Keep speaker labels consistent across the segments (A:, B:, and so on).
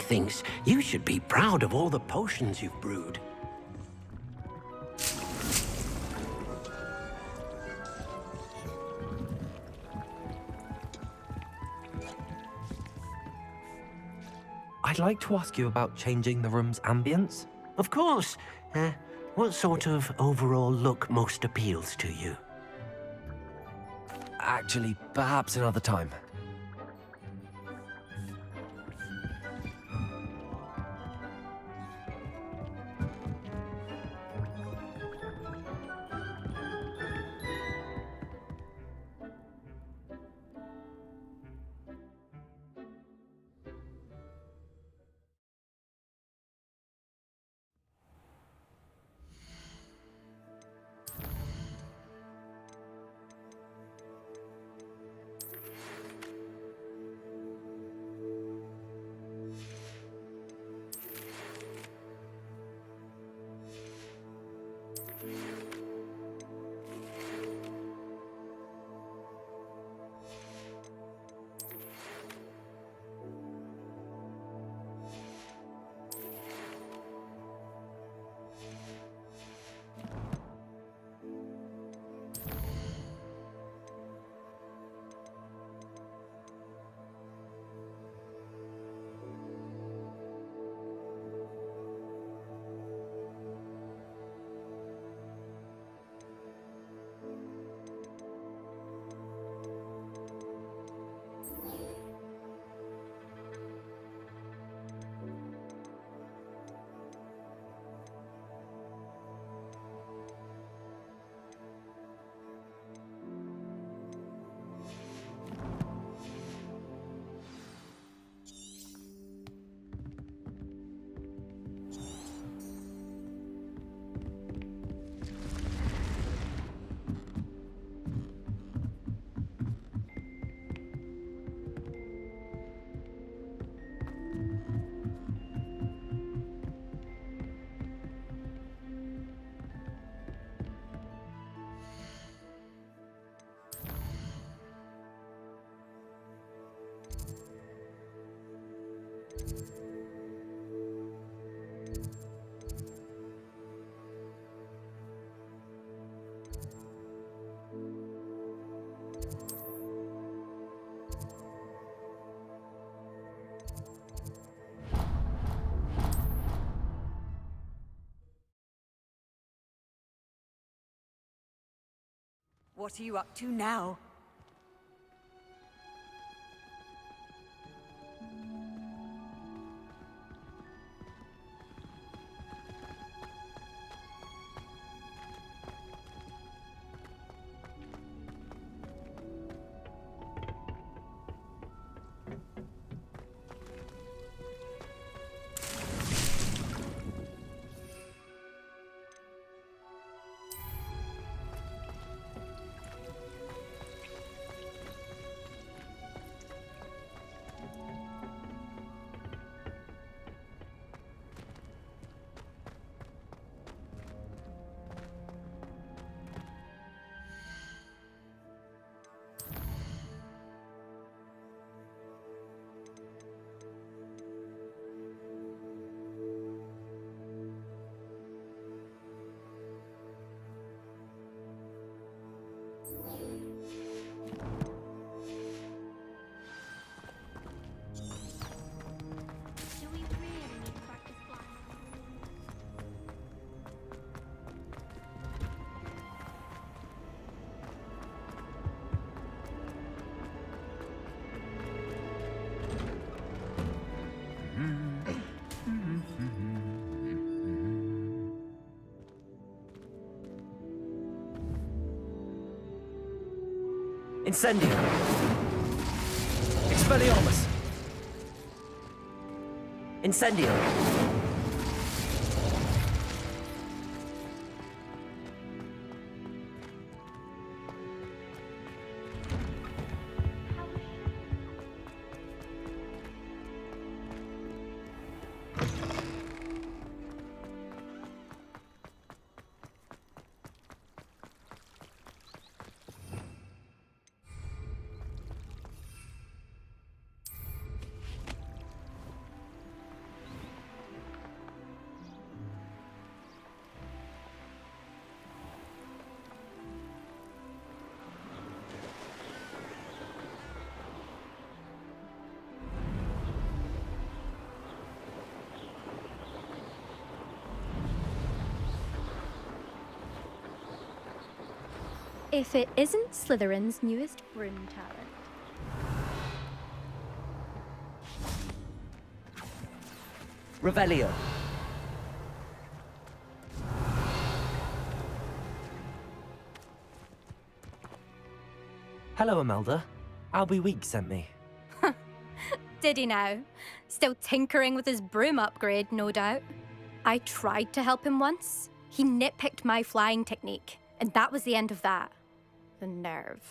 A: thinks you should be proud of all the potions you've brewed.
B: I'd like to ask you about changing the room's ambience.
A: Of course. What sort of overall look most appeals to you?
B: Actually, perhaps another time.
C: What are you up to now?
B: Incendio! Expelliarmus! Incendio!
D: if it isn't Slytherin's newest broom talent.
B: Revelio. Hello, Imelda. Albie Weeks sent me.
D: Did he now? Still tinkering with his broom upgrade, no doubt. I tried to help him once. He nitpicked my flying technique, and that was the end of that. The nerve.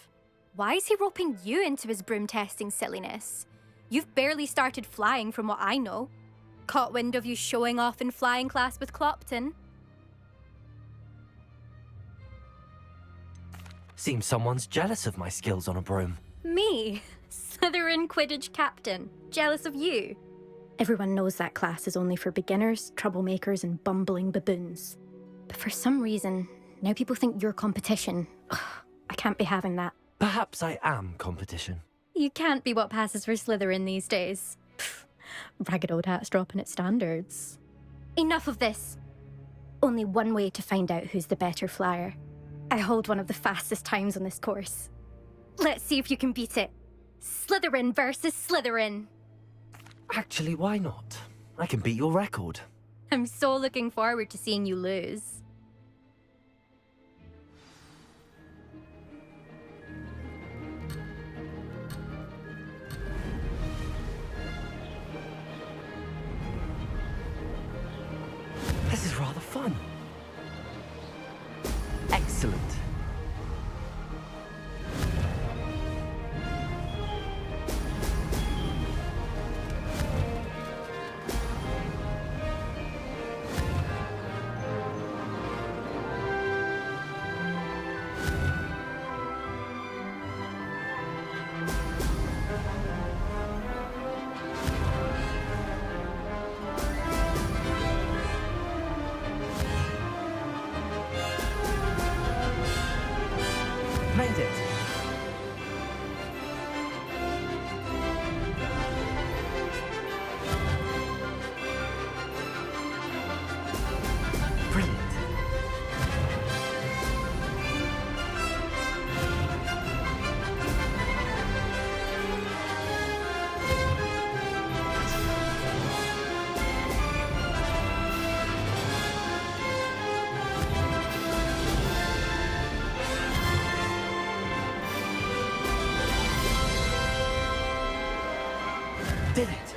D: Why is he roping you into his broom testing silliness? You've barely started flying from what I know. Caught wind of you showing off in flying class with Clopton.
B: Seems someone's jealous of my skills on a broom.
D: Me? Slytherin Quidditch captain. Jealous of you? Everyone knows that class is only for beginners, troublemakers, and bumbling baboons. But for some reason, now people think you're competition. Ugh, I can't be having that.
B: Perhaps I am competition.
D: You can't be what passes for Slytherin these days. Pfft, ragged old hat's dropping its standards. Enough of this. Only one way to find out who's the better flyer. I hold one of the fastest times on this course. Let's see if you can beat it. Slytherin versus Slytherin.
B: Actually, why not? I can beat your record.
D: I'm so looking forward to seeing you lose.
B: This is rather fun. Excellent. Made it. Brilliant. Did it.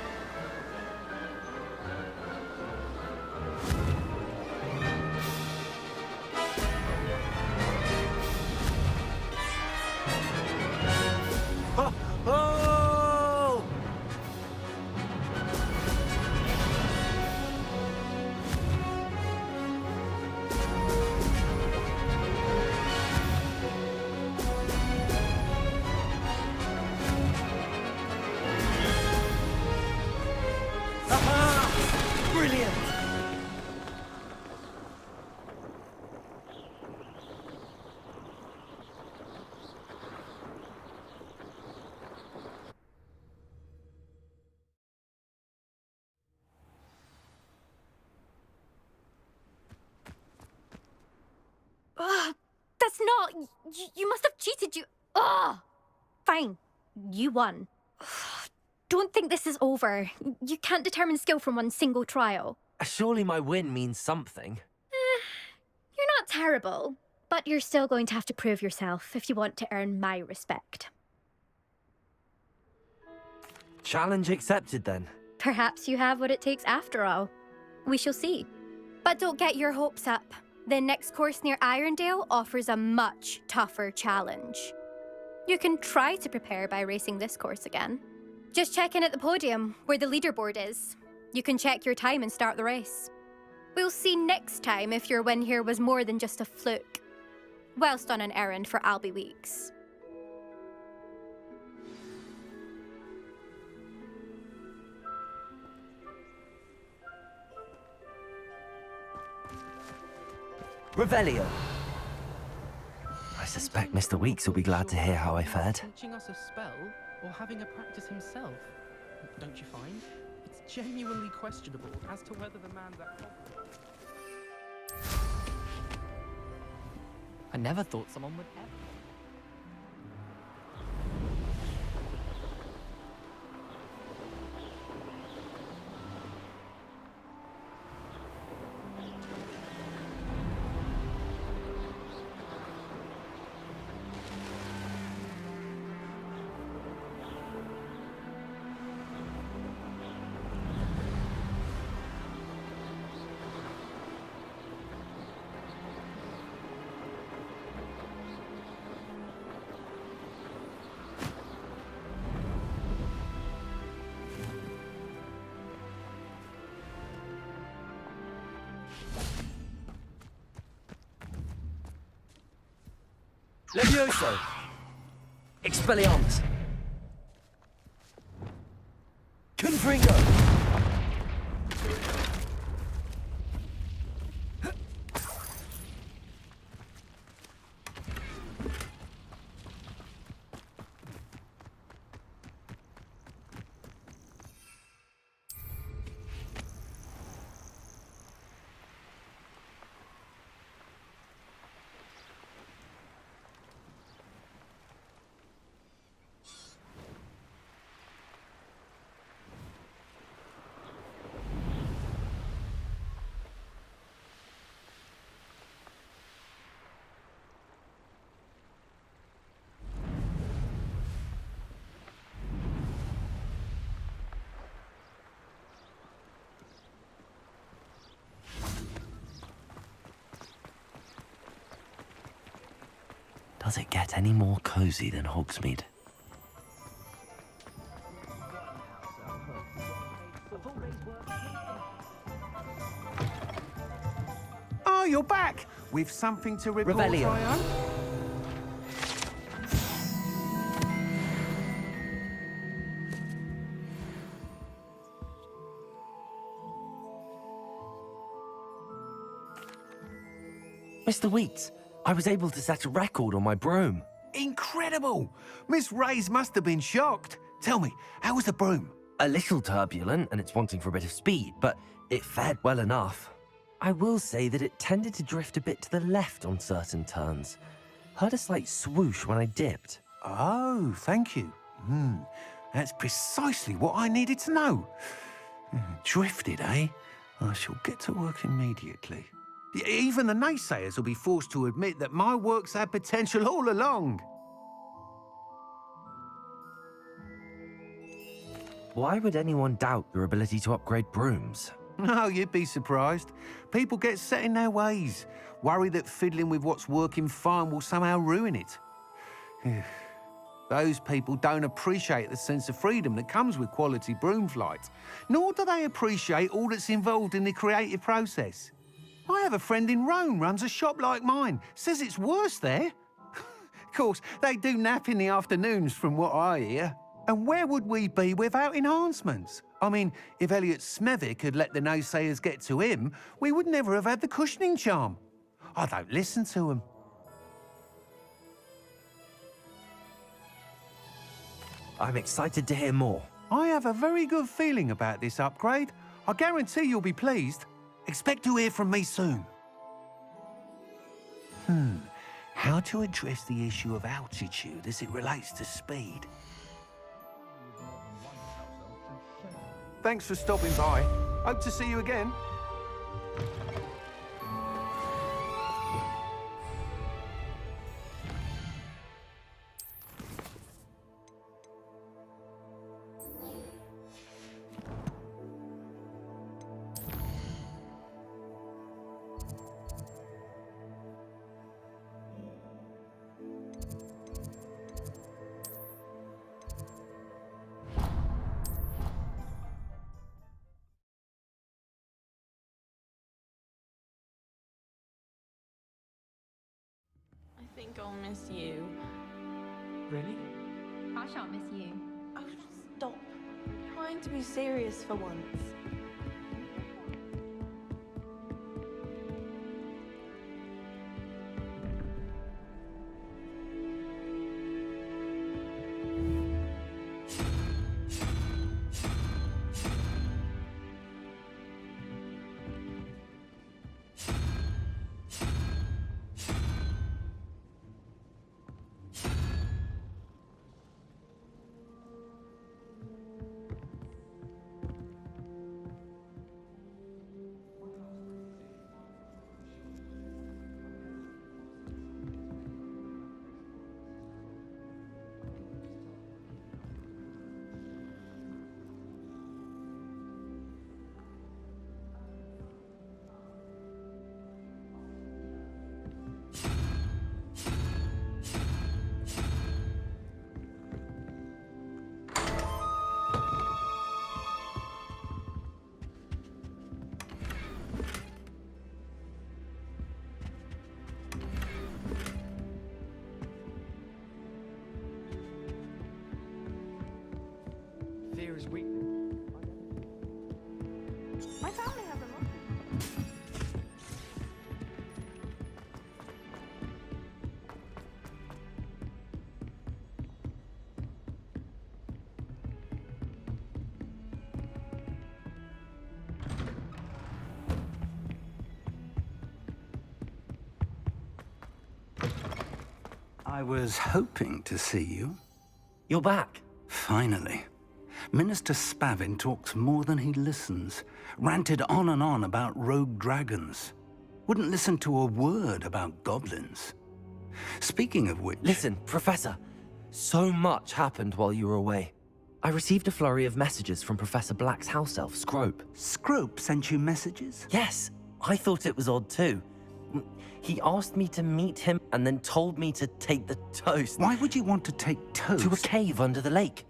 B: Oh! Oh! Aha! Brilliant!
D: Ugh, that's not... You must have cheated, you... Ugh! Fine. You won. Ugh, don't think this is over. You can't determine skill from one single trial.
B: Surely my win means something.
D: You're not terrible, but you're still going to have to prove yourself if you want to earn my respect.
B: Challenge accepted then.
D: Perhaps you have what it takes after all. We shall see. But don't get your hopes up. The next course near Irondale offers a much tougher challenge. You can try to prepare by racing this course again. Just check in at the podium, where the leaderboard is. You can check your time and start the race. We'll see next time if your win here was more than just a fluke. Whilst on an errand for Albie Weeks.
B: Revelio. I suspect Mr. Weeks will be glad to hear how I fared.
E: Teaching us a spell or having a practice himself? Don't you find? It's genuinely questionable as to whether the man's at Hogwarts. I never thought someone would ever.
B: Levioso! Expelliarmus! Confringo! Does it get any more cozy than Hogsmeade?
F: Oh, you're back! With something to report,
B: Revelio.
F: Tryon?
B: Mr. Weeks, I was able to set a record on my broom.
F: Incredible! Miss Reyes must have been shocked. Tell me, how was the broom?
B: A little turbulent, and it's wanting for a bit of speed, but it fared well enough. I will say that it tended to drift a bit to the left on certain turns. Heard a slight swoosh when I dipped.
F: Oh, thank you. That's precisely what I needed to know. Drifted, eh? I shall get to work immediately. Even the naysayers will be forced to admit that my work's had potential all along.
B: Why would anyone doubt your ability to upgrade brooms?
F: No, you'd be surprised. People get set in their ways, worry that fiddling with what's working fine will somehow ruin it. Those people don't appreciate the sense of freedom that comes with quality broom flight, nor do they appreciate all that's involved in the creative process. I have a friend in Rome runs a shop like mine, says it's worse there. Of course, they do nap in the afternoons from what I hear. And where would we be without enhancements? I mean, if Elliot Smethwick had let the naysayers get to him, we would never have had the cushioning charm. I don't listen to them.
B: I'm excited to hear more.
F: I have a very good feeling about this upgrade. I guarantee you'll be pleased. Expect to hear from me soon. How to address the issue of altitude as it relates to speed? Thanks for stopping by. Hope to see you again.
G: I think I'll miss you.
E: Really?
D: I shan't miss you.
G: Oh, stop trying to be serious for once.
H: his weakness.
G: My family have them.
I: I was hoping to see you.
B: You're back.
I: Finally. Minister Spavin talks more than he listens. Ranted on and on about rogue dragons. Wouldn't listen to a word about goblins. Speaking of which...
B: Listen, Professor. So much happened while you were away. I received a flurry of messages from Professor Black's house elf, Scrope.
I: Scrope sent you messages?
B: Yes, I thought it was odd too. He asked me to meet him and then told me to take the toast.
I: Why would you want to take toast?
B: To a cave under the lake.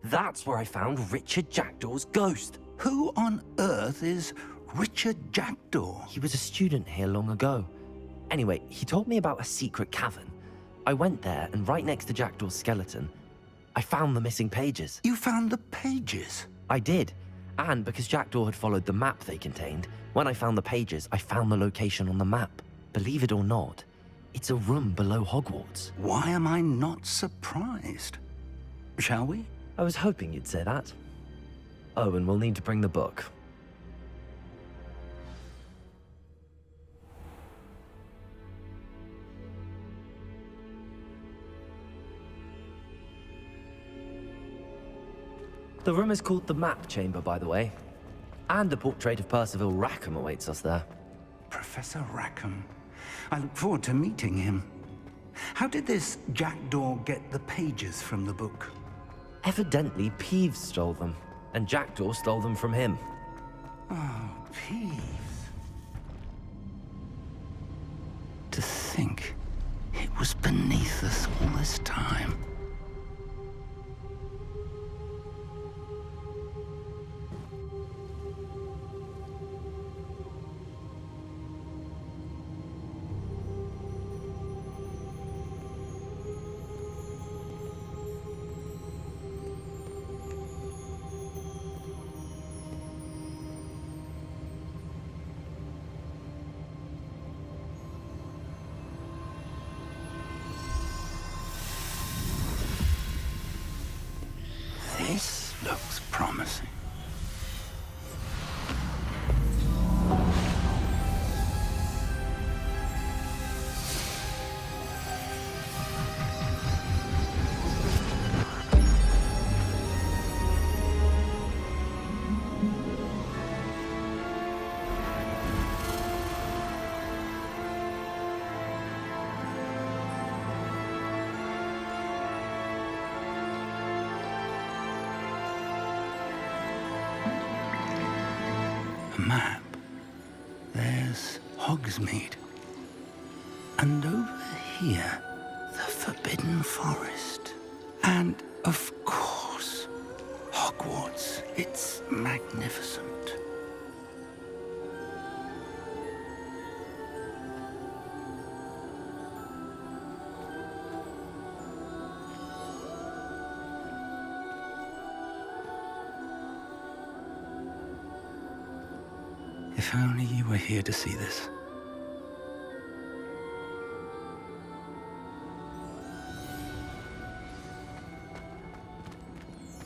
B: That's where I found Richard Jackdaw's ghost.
I: Who on earth is Richard Jackdaw?
B: He was a student here long ago. Anyway, he told me about a secret cavern. I went there, and right next to Jackdaw's skeleton, I found the missing pages.
I: You found the pages?
B: I did. And because Jackdaw had followed the map they contained, when I found the pages, I found the location on the map. Believe it or not, it's a room below Hogwarts.
I: Why am I not surprised? Shall we?
B: I was hoping you'd say that. Oh, and we'll need to bring the book. The room is called the Map Chamber, by the way. And a portrait of Percival Rackham awaits us there.
I: Professor Rackham. I look forward to meeting him. How did this Jackdaw get the pages from the book?
B: Evidently, Peeves stole them, and Jackdaw stole them from him.
I: Oh, Peeves. To think it was beneath us all this time. This looks promising. Map. There's Hogsmeade. And over here, the Forbidden Forest. And, of course, Hogwarts. It's magnificent. If only you were here to see this.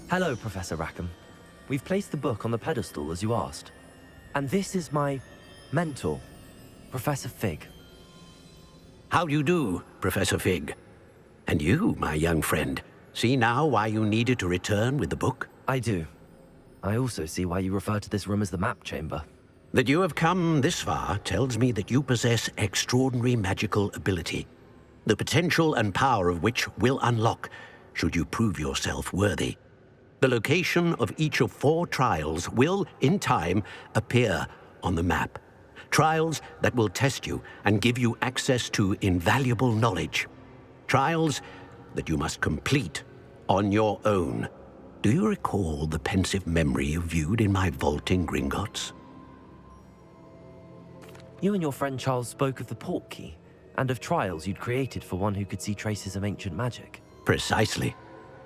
B: Hello, Professor Rackham. We've placed the book on the pedestal as you asked. And this is my mentor, Professor Fig.
J: How do you do, Professor Fig? And you, my young friend, see now why you needed to return with the book?
B: I do. I also see why you refer to this room as the Map Chamber.
J: That you have come this far tells me that you possess extraordinary magical ability, the potential and power of which will unlock should you prove yourself worthy. The location of each of 4 trials will, in time, appear on the map. Trials that will test you and give you access to invaluable knowledge. Trials that you must complete on your own. Do you recall the pensive memory you viewed in my vault in Gringotts?
B: You and your friend Charles spoke of the Portkey, and of trials you'd created for one who could see traces of ancient magic.
J: Precisely.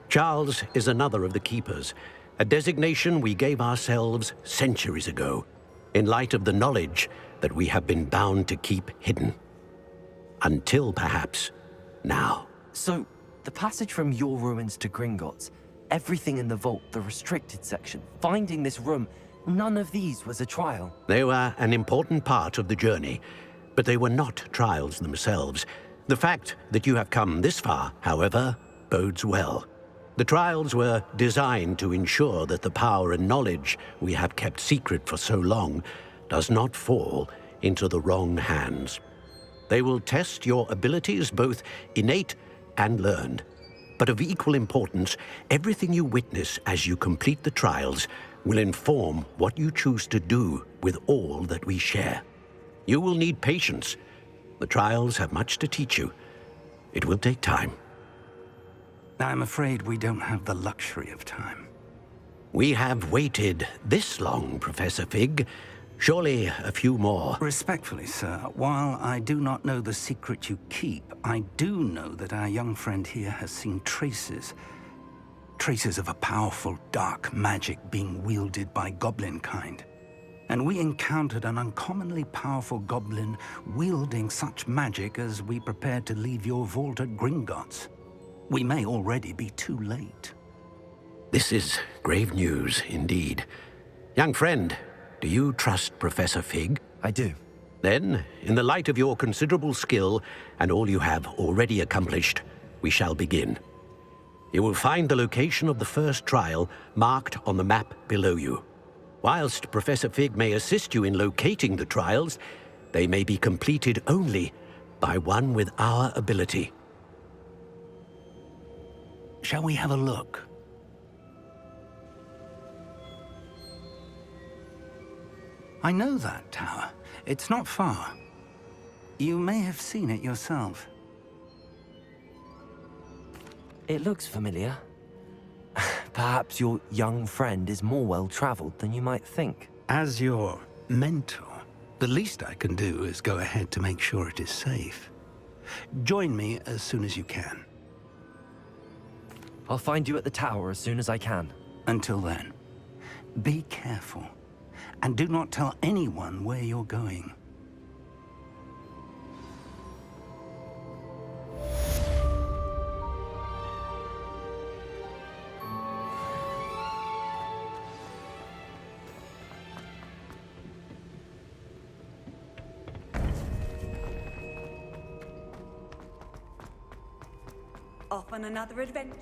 J: Charles is another of the keepers, a designation we gave ourselves centuries ago, in light of the knowledge that we have been bound to keep hidden. Until perhaps now.
B: So, the passage from your ruins to Gringotts, everything in the vault, the restricted section, finding this room, none of these was a trial.
J: They were an important part of the journey, but they were not trials themselves. The fact that you have come this far, however, bodes well. The trials were designed to ensure that the power and knowledge we have kept secret for so long does not fall into the wrong hands. They will test your abilities, both innate and learned. But of equal importance, everything you witness as you complete the trials will inform what you choose to do with all that we share. You will need patience. The trials have much to teach you. It will take time.
I: I'm afraid we don't have the luxury of time.
J: We have waited this long, Professor Fig. Surely a few more.
I: Respectfully, sir, while I do not know the secret you keep, I do know that our young friend here has seen traces of a powerful dark magic being wielded by goblin kind. And we encountered an uncommonly powerful goblin wielding such magic as we prepared to leave your vault at Gringotts. We may already be too late.
J: This is grave news indeed. Young friend, do you trust Professor Fig?
B: I do.
J: Then, in the light of your considerable skill and all you have already accomplished, we shall begin. You will find the location of the first trial marked on the map below you. Whilst Professor Fig may assist you in locating the trials, they may be completed only by one with our ability.
I: Shall we have a look? I know that tower. It's not far. You may have seen it yourself.
B: It looks familiar. Perhaps your young friend is more well-traveled than you might think.
I: As your mentor, the least I can do is go ahead to make sure it is safe. Join me as soon as you can.
B: I'll find you at the tower as soon as I can.
I: Until then, be careful, and do not tell anyone where you're going.
C: Off on another adventure.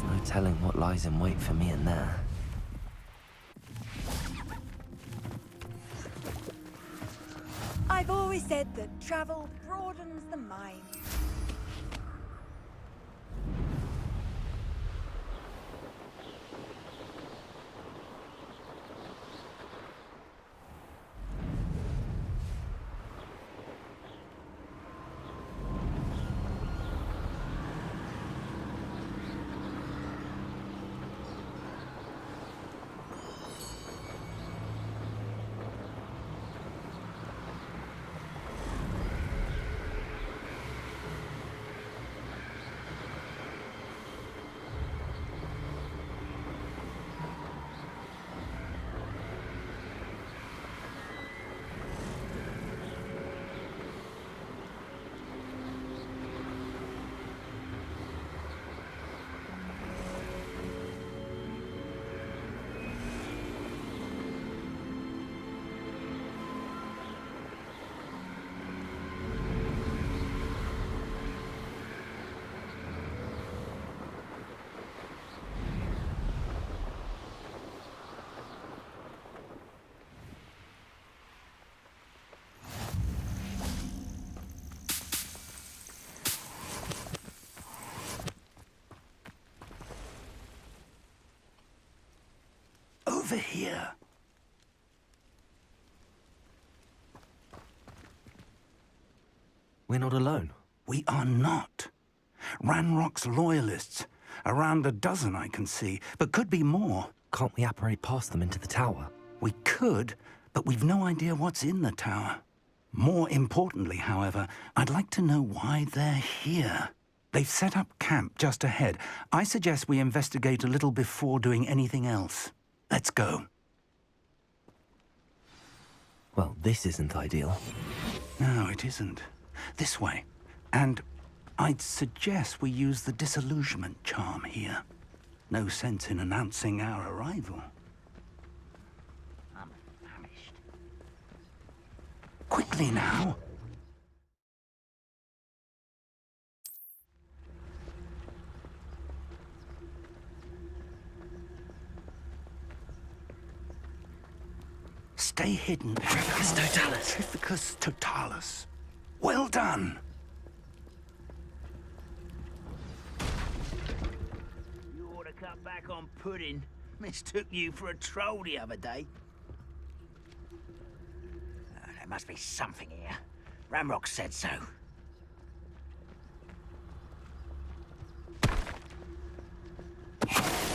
B: No telling what lies in wait for me in there.
C: I've always said that travel broadens the mind.
I: over here.
B: We're not alone.
I: We are not. Ranrock's loyalists. Around a dozen I can see, but could be more.
B: Can't we apparate past them into the tower?
I: We could, but we've no idea what's in the tower. More importantly, however, I'd like to know why they're here. They've set up camp just ahead. I suggest we investigate a little before doing anything else. Let's go.
B: Well, this isn't ideal.
I: No, it isn't. This way. And I'd suggest we use the disillusionment charm here. No sense in announcing our arrival.
H: I'm famished.
I: Quickly now. Stay hidden.
B: Petrificus totalis.
I: Petrificus totalis. Well done.
H: You ought to cut back on pudding. Mistook you for a troll the other day. There must be something here. Ramrock said so.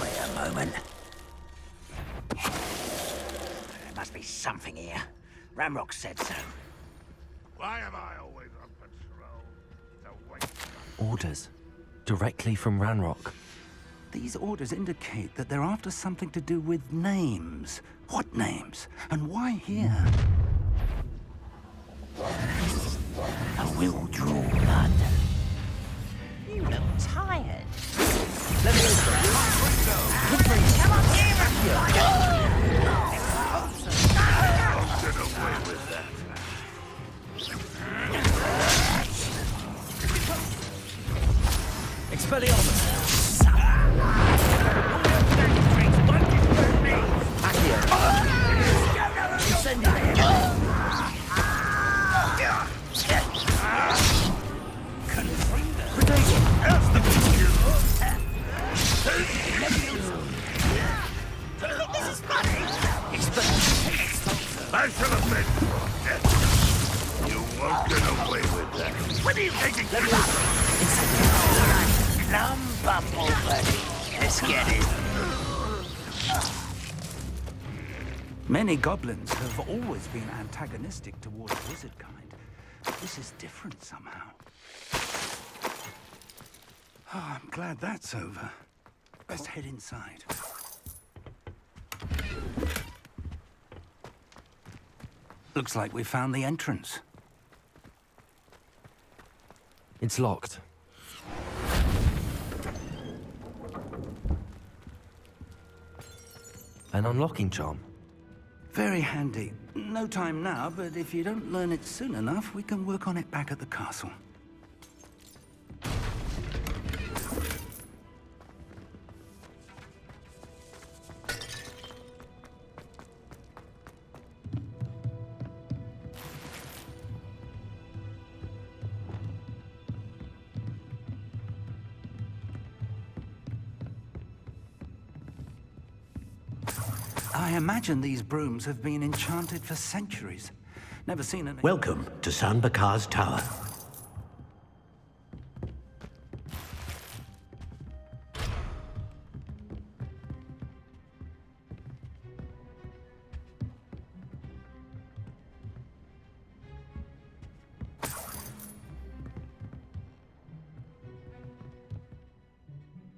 H: Wait a moment. There must be something here. Ramrock said so.
K: Why am I always on patrol? Don't waste
B: Orders. Directly from Ranrock.
I: These orders indicate that they're after something to do with names. What names? And why here?
H: I will draw blood. You look tired. Let me Come on,
K: Get away with that.
B: Expelliarmus! Accio!
K: I shall admit, you won't get away with that. What are you thinking?
H: Plum bumble, buddy. Let's get it.
I: Many goblins have always been antagonistic towards wizard kind. This is different somehow. Oh, I'm glad that's over. Let's head inside. Looks like we found the entrance.
B: It's locked. An unlocking charm.
I: Very handy. No time now, but if you don't learn it soon enough, we can work on it back at the castle. I imagine these brooms have been enchanted for centuries. Never seen an...
J: Welcome to San Bakar's Tower.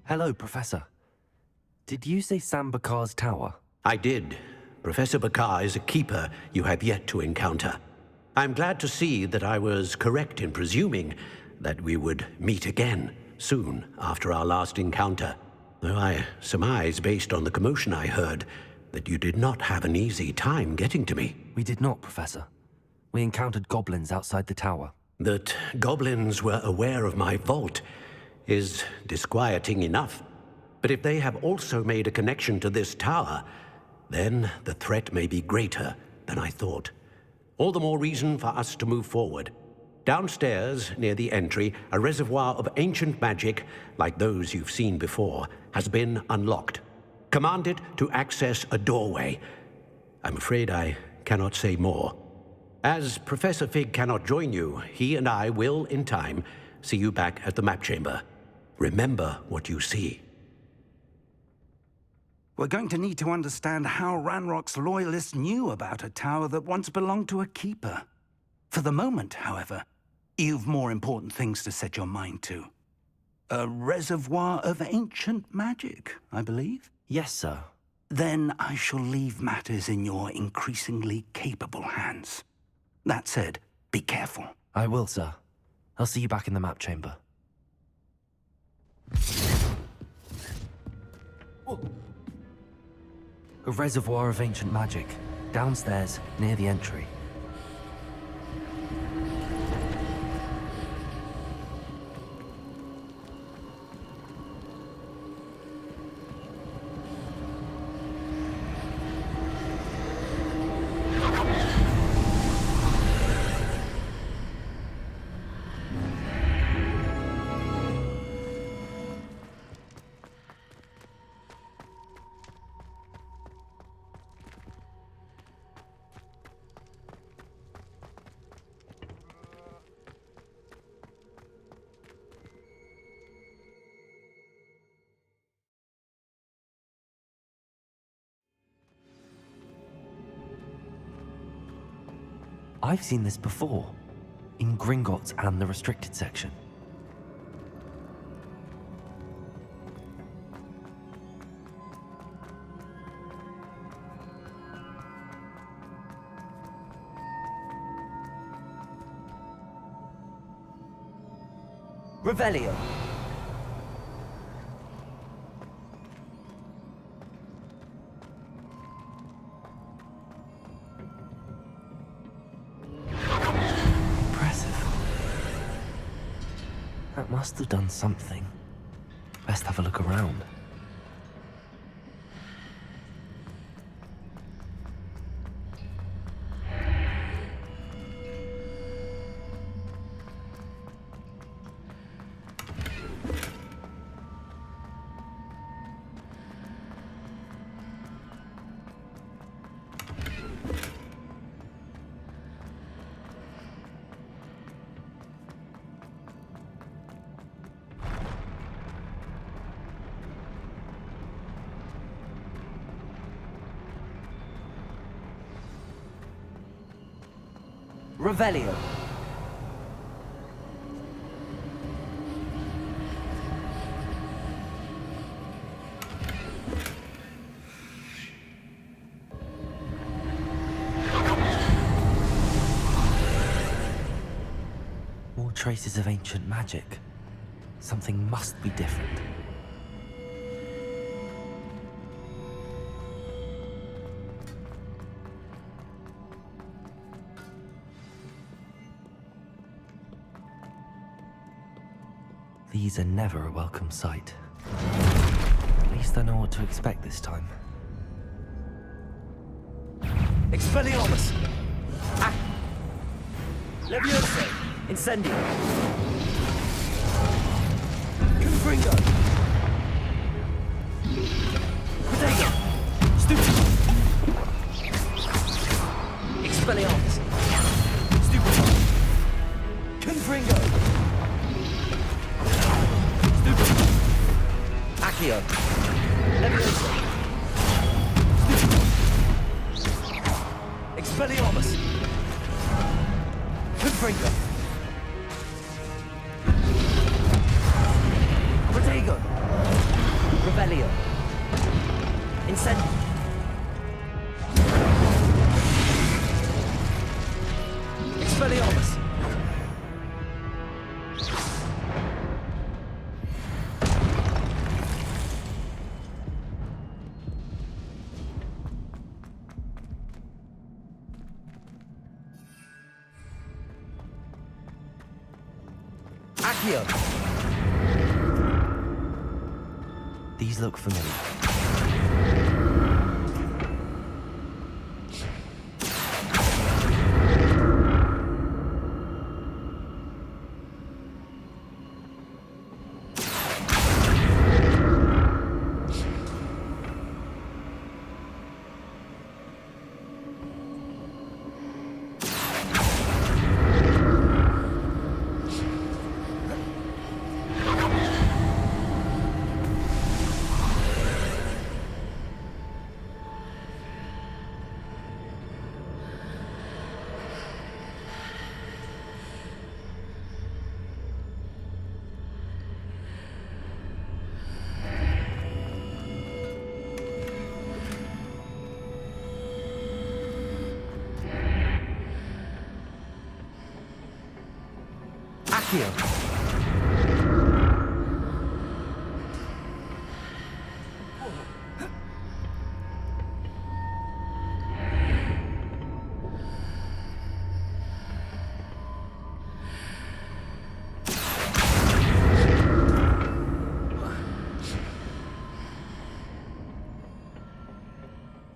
B: Hello, Professor. Did you say San Bakar's Tower?
J: I did. Professor Bakar is a keeper you have yet to encounter. I'm glad to see that I was correct in presuming that we would meet again soon after our last encounter. Though I surmise, based on the commotion I heard, that you did not have an easy time getting to me.
B: We did not, Professor. We encountered goblins outside the tower.
J: That goblins were aware of my vault is disquieting enough. But if they have also made a connection to this tower, then the threat may be greater than I thought. All the more reason for us to move forward. Downstairs, near the entry, a reservoir of ancient magic, like those you've seen before, has been unlocked. Commanded to access a doorway. I'm afraid I cannot say more. As Professor Fig cannot join you, he and I will, in time, see you back at the map chamber. Remember what you see.
I: We're going to need to understand how Ranrock's loyalists knew about a tower that once belonged to a keeper. For the moment, however, you've more important things to set your mind to. A reservoir of ancient magic, I believe?
B: Yes, sir.
I: Then I shall leave matters in your increasingly capable hands. That said, be careful.
B: I will, sir. I'll see you back in the map chamber. A reservoir of ancient magic, downstairs, near the entry. I've seen this before, in Gringotts and the restricted section. Revelio. That must have done something. Best have a look around. Revelio. More traces of ancient magic. Something must be different. These are never a welcome sight. At least I know what to expect this time. Expelliarmus! Ah! Leviosa! Incendio! Confringo! Protego! Stupid! Expelliarmus! Stupid! Confringo! Accio. Leviosa. Stupid. Expelliarmus. Confringo. Protego. Revelio. Incendio. Expelliarmus. Accio. These look familiar. Accio.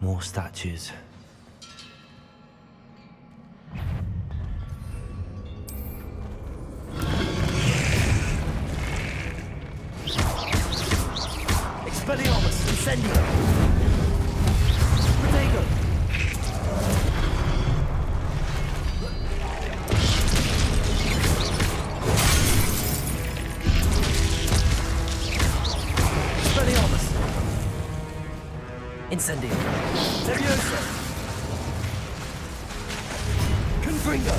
B: More statues. Expelliarmus, Incendio! Protego! Expelliarmus! Incendio! Levioso! Confringo!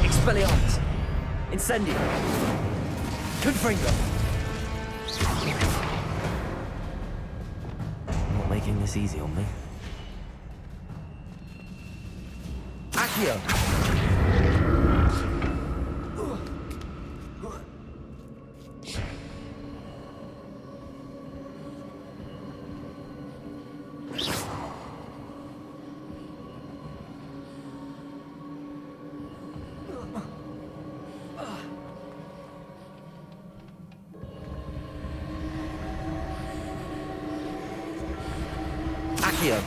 B: Expelliarmus! Incendio! Confringo! Not making this easy on me. Accio! Accio!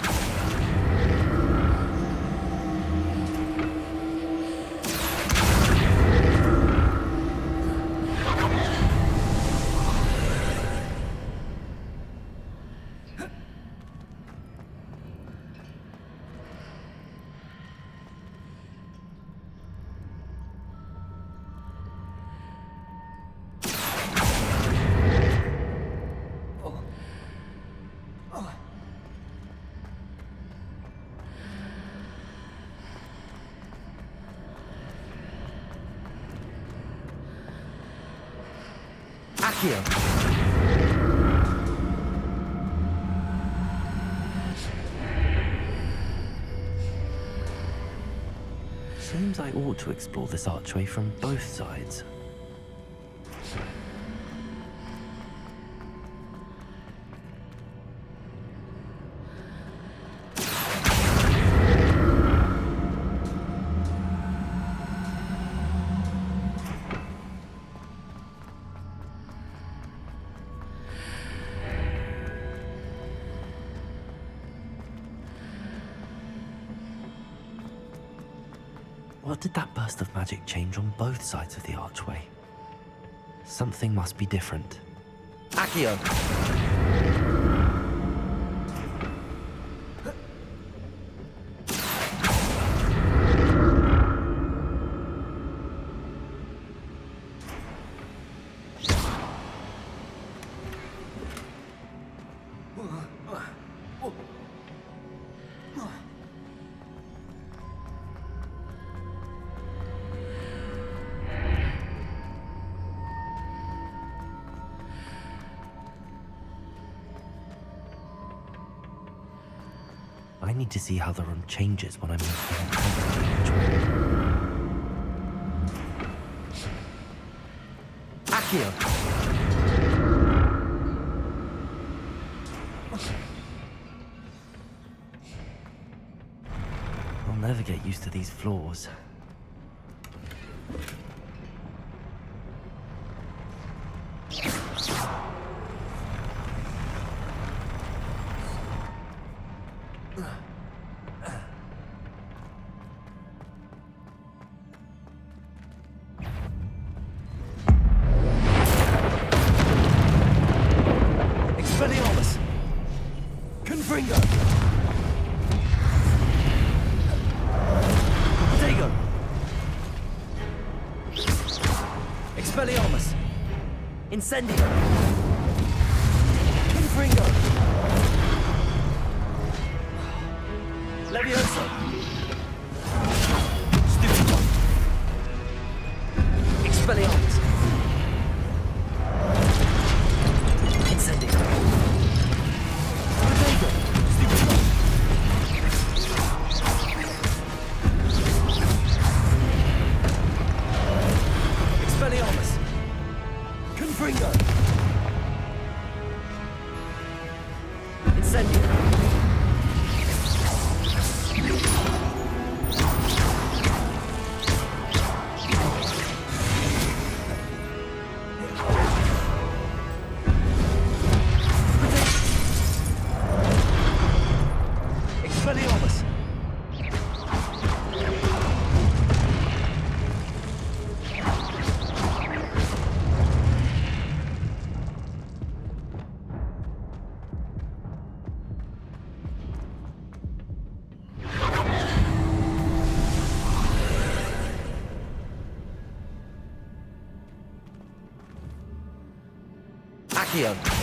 B: Accio! Seems I ought to explore this archway from both sides. What did that burst of magic change on both sides of the archway? Something must be different. Accio! I need to see how the room changes when I'm in front of the archway. Accio! I'll never get used to these floors. Expelliarmus! Confringo! Protego! Expelliarmus! Incendio! Confringo! Levioso! Stupido! Expelliarmus! Incendio! Protego! Stupido! Accio.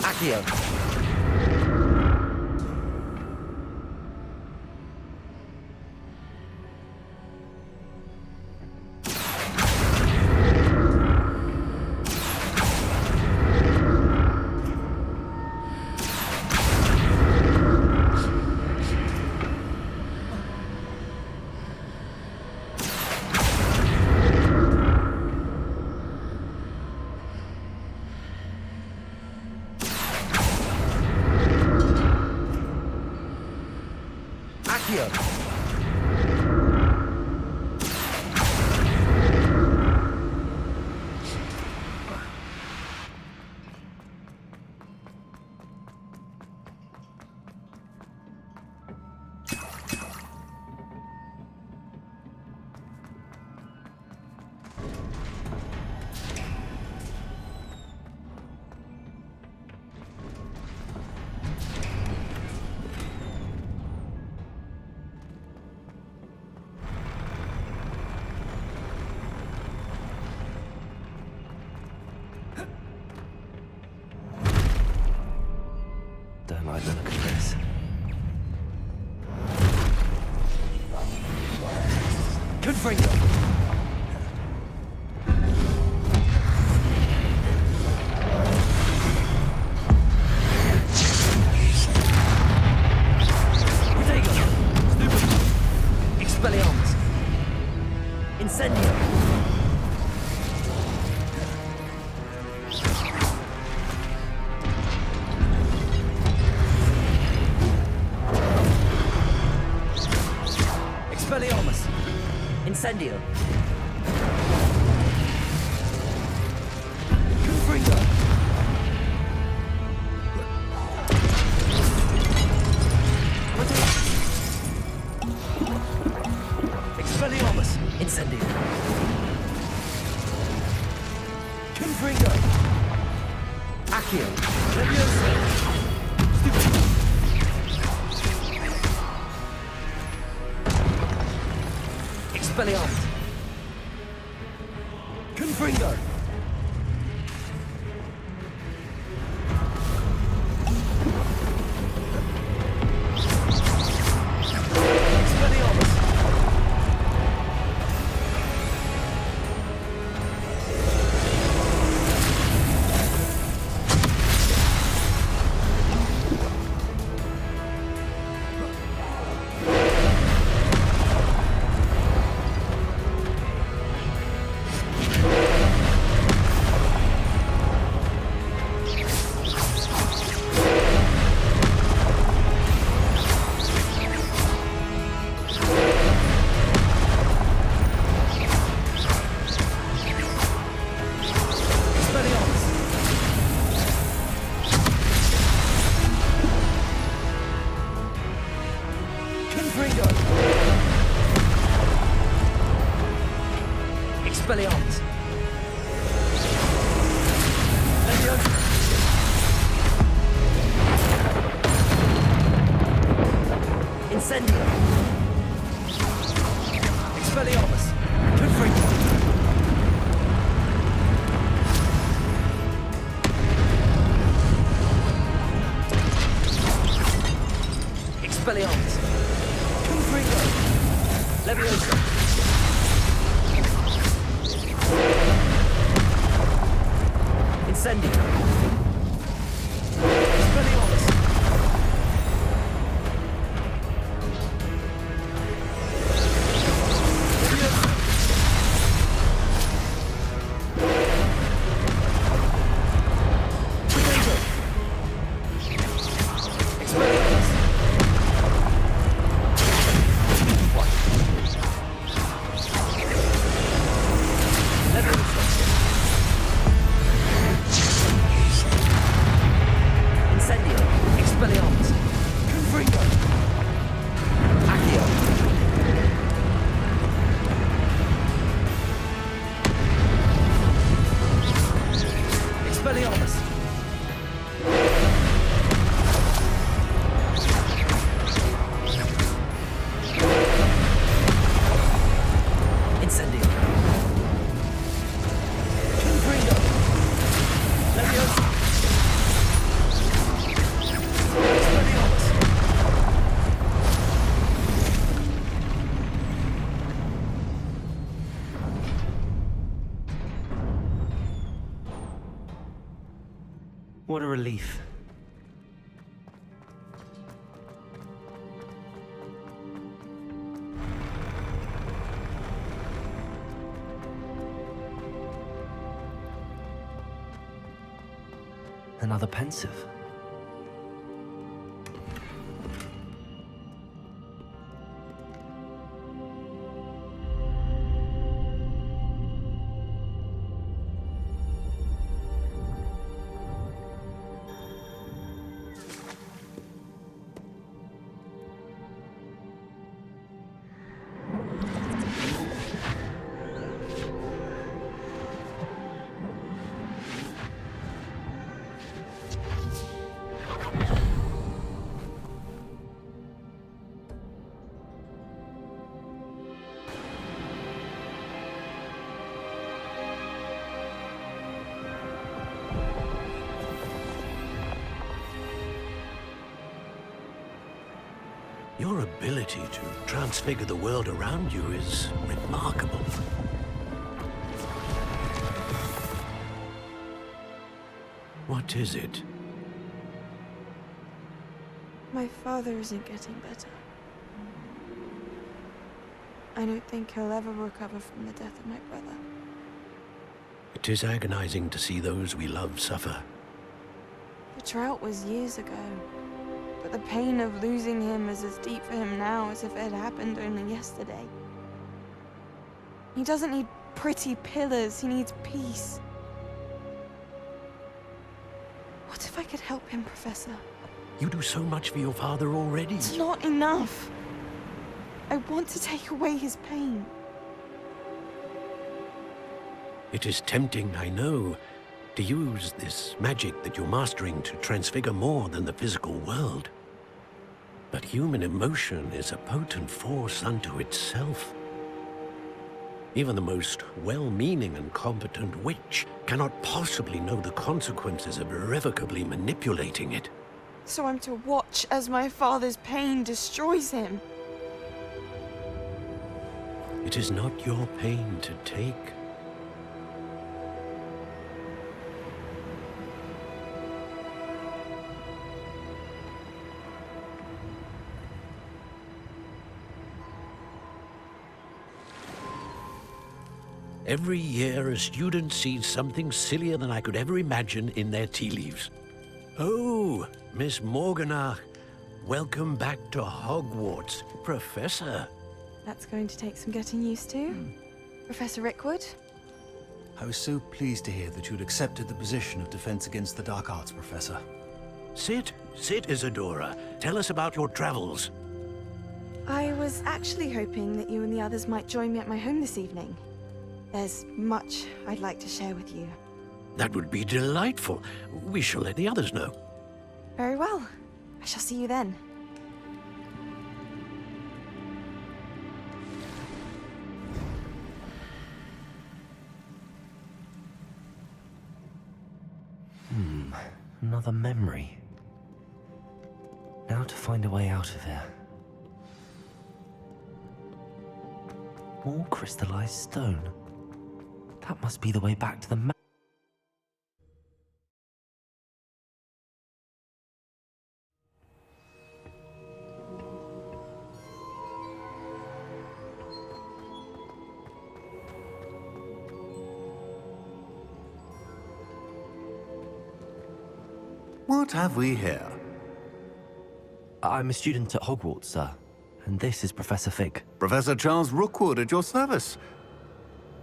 B: Accio. Don't like the look of this. Confringo! Expelliarmus! Incendio! Expelliarmus! Incendio! Confringo! Expelliarmus! Incendio! Confringo! Accio! Leviosa! Expelliarmus! Confringo! Expelliarmus! Incendio! Expelliarmus! What a relief. Another pensive.
J: Your ability to transfigure the world around you is remarkable. What is it?
G: My father isn't getting better. I don't think he'll ever recover from the death of my brother.
J: It is agonizing to see those we love suffer.
G: The drought was years ago, but the pain of losing him is as deep for him now as if it had happened only yesterday. He doesn't need pretty pillars, he needs peace. What if I could help him, Professor?
J: You do so much for your father already.
G: It's not enough. I want to take away his pain.
J: It is tempting, I know, to use this magic that you're mastering to transfigure more than the physical world. But human emotion is a potent force unto itself. Even the most well-meaning and competent witch cannot possibly know the consequences of irrevocably manipulating it.
G: So I'm to watch as my father's pain destroys him.
J: It is not your pain to take. Every year, a student sees something sillier than I could ever imagine in their tea leaves. Oh, Miss Morganach, welcome back to Hogwarts, Professor.
G: That's going to take some getting used to. Professor Rickwood?
L: I was so pleased to hear that you'd accepted the position of Defense Against the Dark Arts, Professor.
J: Sit, Isadora. Tell us about your travels.
G: I was actually hoping that you and the others might join me at my home this evening. There's much I'd like to share with you.
J: That would be delightful. We shall let the others know.
G: Very well. I shall see you then.
B: Another memory. Now to find a way out of here. More crystallized stone. That must be the way back to the
K: What have we here?
B: I'm a student at Hogwarts, sir. And this is Professor Fig.
K: Professor Charles Rookwood at your service.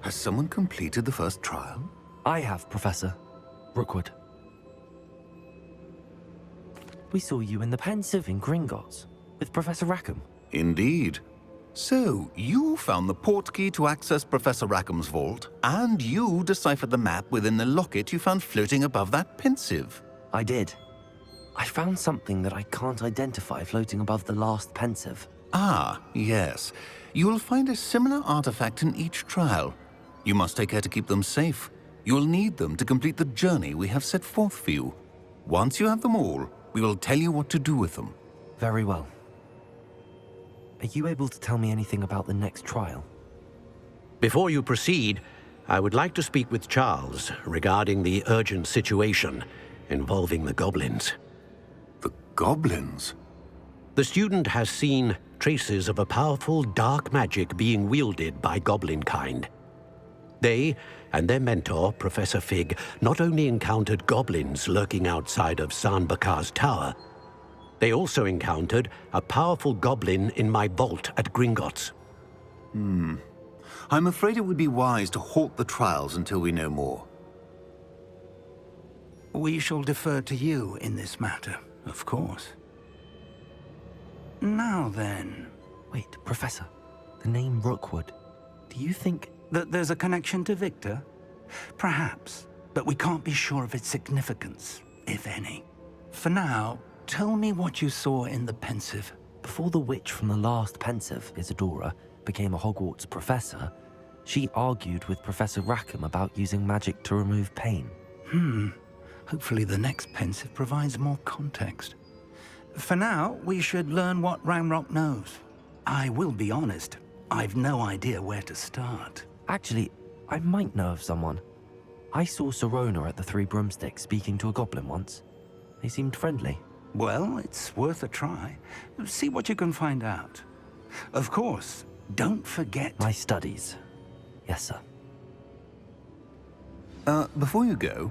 K: Has someone completed the first trial?
B: I have, Professor Rookwood. We saw you in the Pensive in Gringotts with Professor Rackham.
K: Indeed. So, you found the portkey to access Professor Rackham's vault, and you deciphered the map within the locket you found floating above that Pensive.
B: I did. I found something that I can't identify floating above the last Pensive.
K: Ah, yes. You will find a similar artifact in each trial. You must take care to keep them safe. You will need them to complete the journey we have set forth for you. Once you have them all, we will tell you what to do with them.
B: Very well. Are you able to tell me anything about the next trial?
J: Before you proceed, I would like to speak with Charles regarding the urgent situation involving the goblins.
K: The goblins?
J: The student has seen traces of a powerful dark magic being wielded by goblin kind. They and their mentor, Professor Fig, not only encountered goblins lurking outside of San Bakar's tower, they also encountered a powerful goblin in my vault at Gringotts.
K: I'm afraid it would be wise to halt the trials until we know more.
I: We shall defer to you in this matter, of course. Now then...
B: Wait, Professor. The name Rookwood. Do you think...
I: that there's a connection to Victor? Perhaps, but we can't be sure of its significance, if any. For now, tell me what you saw in the Pensive.
B: Before the witch from the last Pensive, Isadora, became a Hogwarts professor, she argued with Professor Rackham about using magic to remove pain.
I: Hopefully the next Pensive provides more context. For now, we should learn what Ranrock knows. I will be honest, I've no idea where to start.
B: Actually, I might know of someone. I saw Serona at the Three Broomsticks speaking to a goblin once. They seemed friendly.
I: Well, it's worth a try. See what you can find out. Of course, don't forget...
B: My studies. Yes, sir.
K: Before you go,